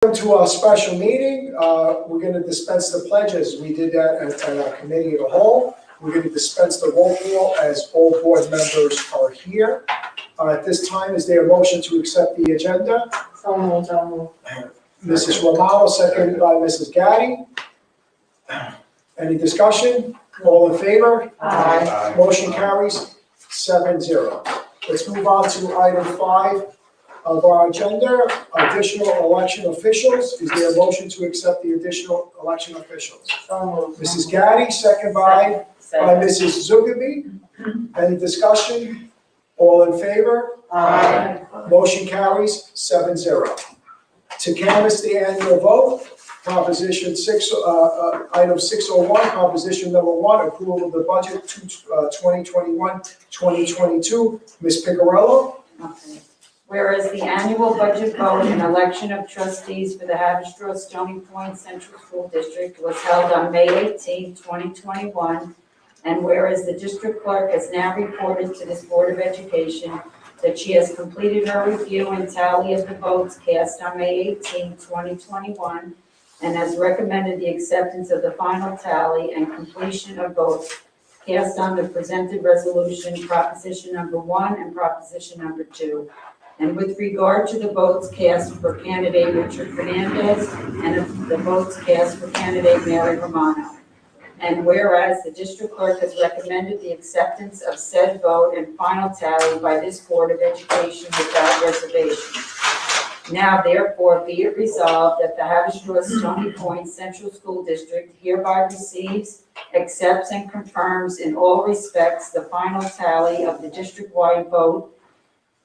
Welcome to our special meeting. We're going to dispense the pledges. We did that at our committee of the whole. We're going to dispense the roll call as all board members are here. At this time, is there a motion to accept the agenda? So moved. Mrs. Romano, second by Mrs. Gaddy. Any discussion? All in favor? Aye. Motion carries 7-0. Let's move on to item 5 of our agenda, additional election officials. Is there a motion to accept the additional election officials? So moved. Mrs. Gaddy, second by Mrs. Zugabe. Any discussion? All in favor? Aye. Motion carries 7-0. To canvass the annual vote, Proposition 6, item 601, Proposition number 1, approval of the budget 2021-2022. Ms. Picarello? Okay. Whereas the annual budget vote and election of trustees for the Haverstraw Stony Point Central School District was held on May 18, 2021, and whereas the district clerk has now reported to this Board of Education that she has completed her review and tally of the votes cast on May 18, 2021, and has recommended the acceptance of the final tally and completion of votes cast on the presented resolution, Proposition number 1 and Proposition number 2. And with regard to the votes cast for candidate Richard Fernandez and the votes cast for candidate Mary Romano. And whereas the district clerk has recommended the acceptance of said vote and final tally by this Board of Education without reservation. Now therefore be it resolved that the Haverstraw Stony Point Central School District hereby receives, accepts, and confirms in all respects the final tally of the district-wide vote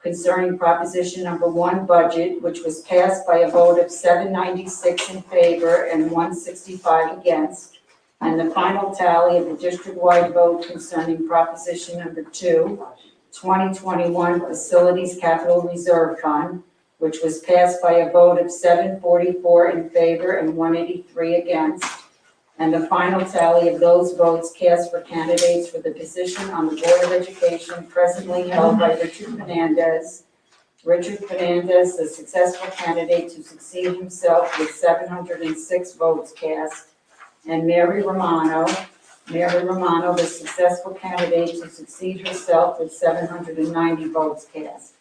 concerning Proposition number 1 budget, which was passed by a vote of 796 in favor and 165 against, and the final tally of the district-wide vote concerning Proposition number 2, 2021 Facilities Capital Reserve Fund, which was passed by a vote of 744 in favor and 183 against, and the final tally of those votes cast for candidates for the position on the Board of Education presently held by Richard Fernandez. Richard Fernandez, the successful candidate to succeed himself with 706 votes cast, and Mary Romano, the successful candidate to succeed herself with 790 votes cast.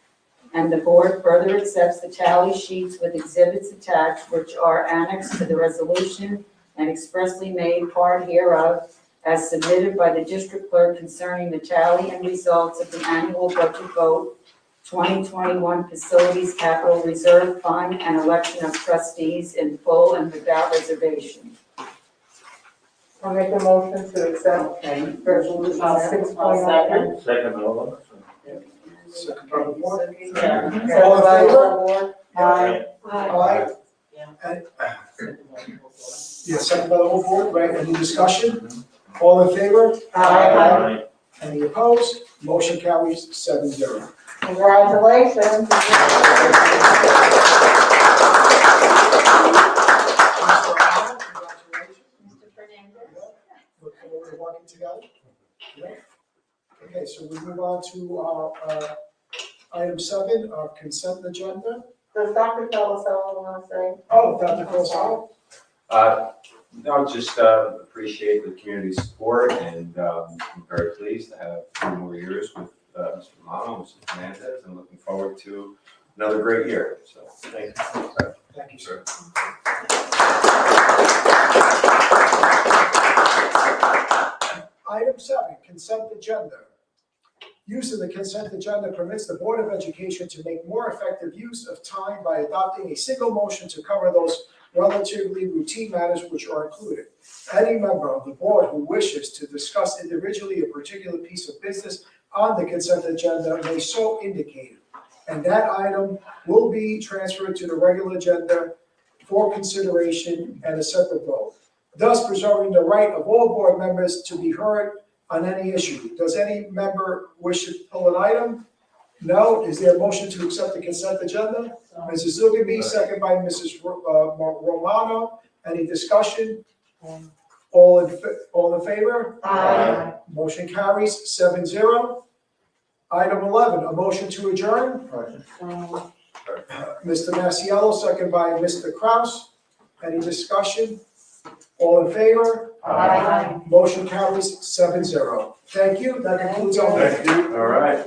And the board further accepts the tally sheets with exhibits attached, which are annexed to the resolution and expressly made part hereof as submitted by the district clerk concerning the tally and results of the annual budget vote, 2021 Facilities Capital Reserve Fund, and election of trustees in full and without reservation. I'll make a motion to accept resolution 6.0. Second, all Second by the board. Yeah. All in favor? Aye. Aye. Yeah, second by the whole board, right? Any discussion? All in favor? Aye. Any opposed? Motion carries 7-0. Congratulations. Mr. Fernandez? Look forward to working together. Yeah. Okay, so we move on to our item 7, our consent agenda. Does Dr. Pellicello want to say? Oh, Dr. Costello? No, just appreciate the community support, and I'm very pleased to have 2 more years with Mr. Romano and Mr. Fernandez, and looking forward to another great year. So, thank you. Thank you, sir. Item 7, consent agenda. Use of the consent agenda permits the Board of Education to make more effective use of time by adopting a single motion to cover those relatively routine matters which are included. Any member of the board who wishes to discuss individually a particular piece of business on the consent agenda may so indicate, and that item will be transferred to the regular agenda for consideration and a separate vote, thus preserving the right of all board members to be heard on any issue. Does any member wish to pull an item? No. Is there a motion to accept the consent agenda? Mrs. Zugabe, second by Mrs. Romano. Any discussion? All in favor? Aye. Motion carries 7-0. Item 11, a motion to adjourn. Mr. Masiello, second by Mr. Kraus. Any discussion? All in favor? Aye. Motion carries 7-0. Thank you, that concludes our meeting. All right.